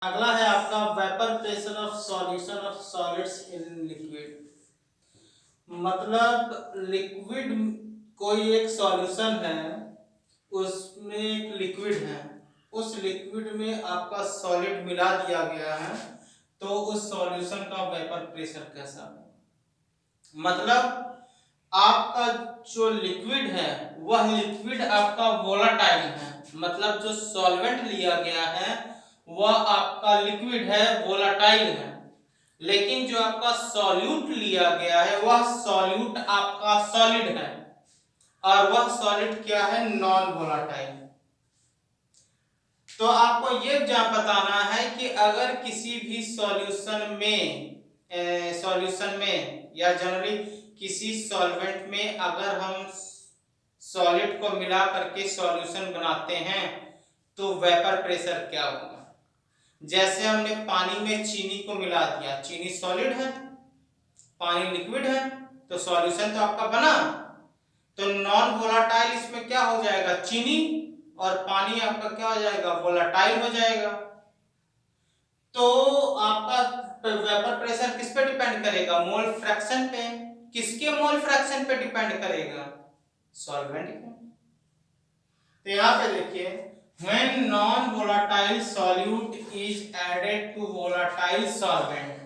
अगला है आपका vapour pressure of solution of solids in liquid. मतलब लिक्विड, कोई एक सॉल्यूशन है, उसमें एक लिक्विड है, उस लिक्विड में आपका सॉलिड मिला दिया गया है, तो उस सॉल्यूशन का वेपर प्रेशर कैसा होगा। मतलब आपका जो लिक्विड है वह लिक्विड आपका वोलाटाइल है, मतलब जो सॉल्वेंट लिया गया है वह आपका लिक्विड है, वोलाटाइल है, लेकिन जो आपका सॉल्यूट लिया गया है वह सॉल्यूट आपका सॉलिड है, और वह सॉलिड क्या है, नॉन वोलाटाइल। तो आपको ये बताना है कि अगर किसी भी सॉल्यूशन में या जनरली किसी सॉल्वेंट में अगर हम सॉलिड को मिला करके सॉल्यूशन बनाते हैं तो वेपर प्रेशर क्या होगा। जैसे हमने पानी में चीनी को मिला दिया, चीनी सॉलिड है, पानी लिक्विड है, तो सॉल्यूशन तो आपका बना, तो नॉन वोलाटाइल इसमें क्या हो जाएगा, चीनी, और पानी आपका क्या हो जाएगा, वोलाटाइल हो जाएगा। तो आपका वेपर प्रेशर किस पे डिपेंड करेगा, मोल फ्रैक्शन पे। किसके मोल फ्रैक्शन पे डिपेंड करेगा, सॉल्वेंट पे। तो यहां पे देखिए, when non volatile solute is added to volatile solvent,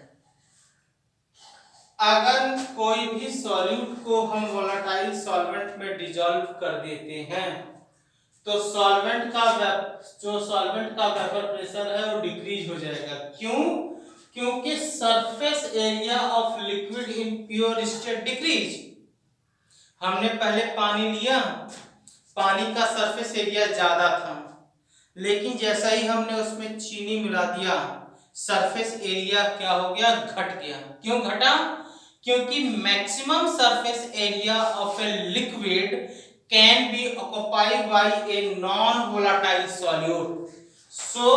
अगर कोई भी सॉल्यूट को हम वोलाटाइल सॉल्वेंट में डिसॉल्व कर देते हैं तो सॉल्वेंट का वेपर प्रेशर है वो डिक्रीज हो जाएगा। क्यों? क्योंकि surface area of liquid in pure state decrease. हमने पहले पानी लिया, पानी का सरफेस एरिया ज्यादा था, लेकिन जैसा ही हमने उसमें चीनी मिला दिया सरफेस एरिया क्या हो गया, घट गया। क्यों घटा? क्योंकि maximum surface area of a liquid can be occupied by a non-volatile solute. So,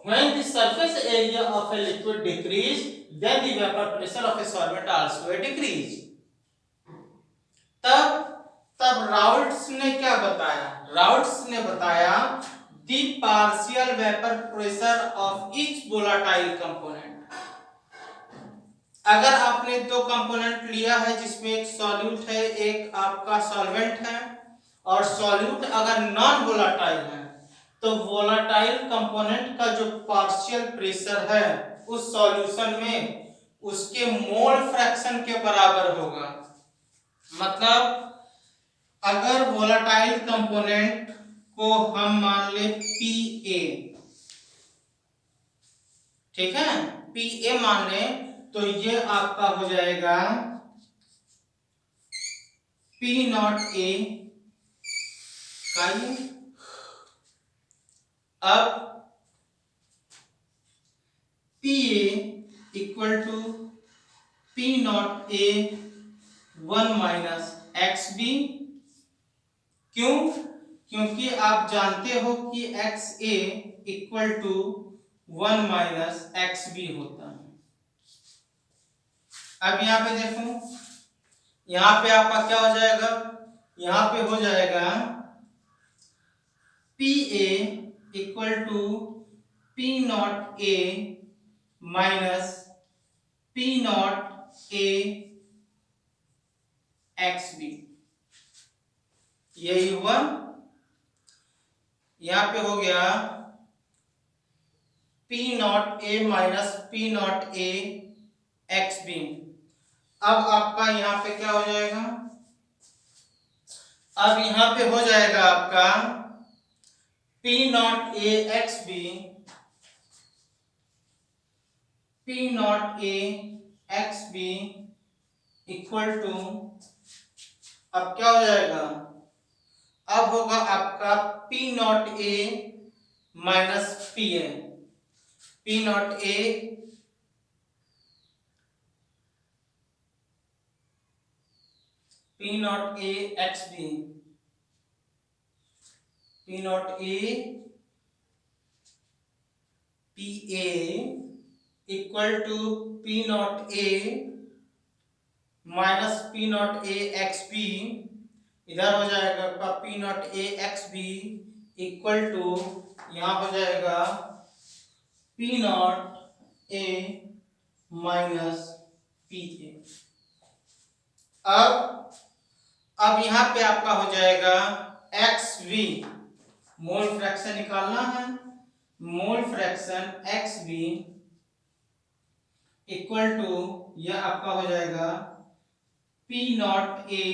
when the surface area of a liquid decrease, then the vapor pressure of a solvent also decrease. तब तब Raoult's ने क्या बताया? Raoult's ने बताया the partial vapor pressure of each volatile component. अगर आपने दो कंपोनेंट लिया है जिसमें एक सॉल्यूट है, एक आपका सॉल्वेंट है, और सॉल्यूट अगर नॉन वोलाटाइल है तो वोलाटाइल कंपोनेंट का जो पार्शियल प्रेशर है उस सॉल्यूशन में उसके मोल फ्रैक्शन के बराबर होगा। मतलब अगर वोलाटाइल कंपोनेंट को हम मान ले Pa, ठीक है, Pa मान ले, तो ये आपका हो जाएगा P नॉट ए का। अब Pa equal to P naught A 1 minus X B. क्यों? क्योंकि आप जानते हो कि X A equal to 1 minus X B होता है। अब यहां पे देखो, यहां पे आपका क्या हो जाएगा, यहां पे हो जाएगा P A equal to P naught A minus P naught A X B. यही हुआ, यहां पे हो गया P naught A minus P naught A X B. अब आपका यहां पे क्या हो जाएगा, अब यहां पे हो जाएगा आपका P naught A X B, P naught A X B equal to, अब क्या हो जाएगा, अब होगा आपका P naught A minus P A, P naught A P naught A X B, P naught A P A equal to P naught A minus P naught A X B. इधर हो जाएगा आपका P naught A X B equal to, यहां हो जाएगा P naught A minus P ए। अब यहां पे आपका हो जाएगा एक्स वी, मोल फ्रैक्शन निकालना है। Mole fraction X V equal to, यह आपका हो जाएगा P naught A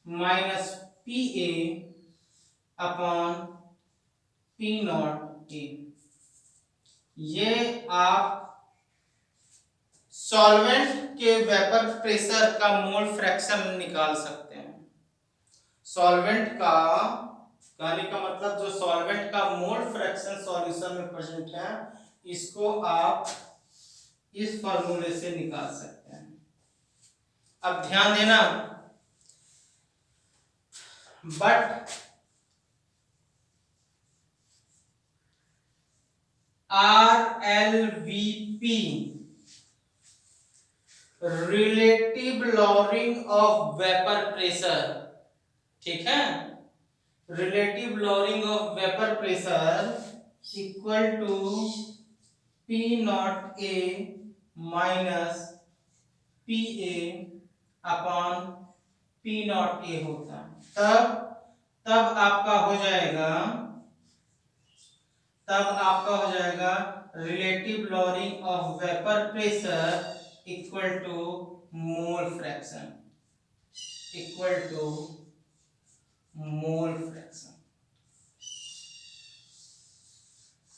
minus P A upon P naught A. ये आप सॉल्वेंट के वेपर प्रेशर का मोल फ्रैक्शन निकाल सकते हैं। सॉल्वेंट का कहने का मतलब जो सॉल्वेंट का मोल फ्रैक्शन सॉल्यूशन में प्रेजेंट है, इसको आप इस फॉर्मूले से निकाल सकते हैं। अब ध्यान देना, but RLVP relative lowering of vapour pressure, ठीक है, relative lowering of vapour pressure equal to P naught A minus P A upon P naught A होता है। तब आपका हो जाएगा relative lowering of vapour pressure equal to mole fraction, equal to mole fraction.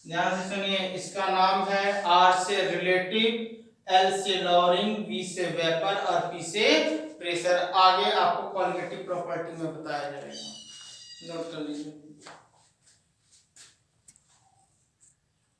ध्यान से सुनिए, इसका नाम है R से रिलेटिव, L से लॉरिंग, V से वेपर और P से प्रेशर। आगे आपको क्वालिटेटिव प्रॉपर्टी में बताया जाएगा, नोट कर लीजिए।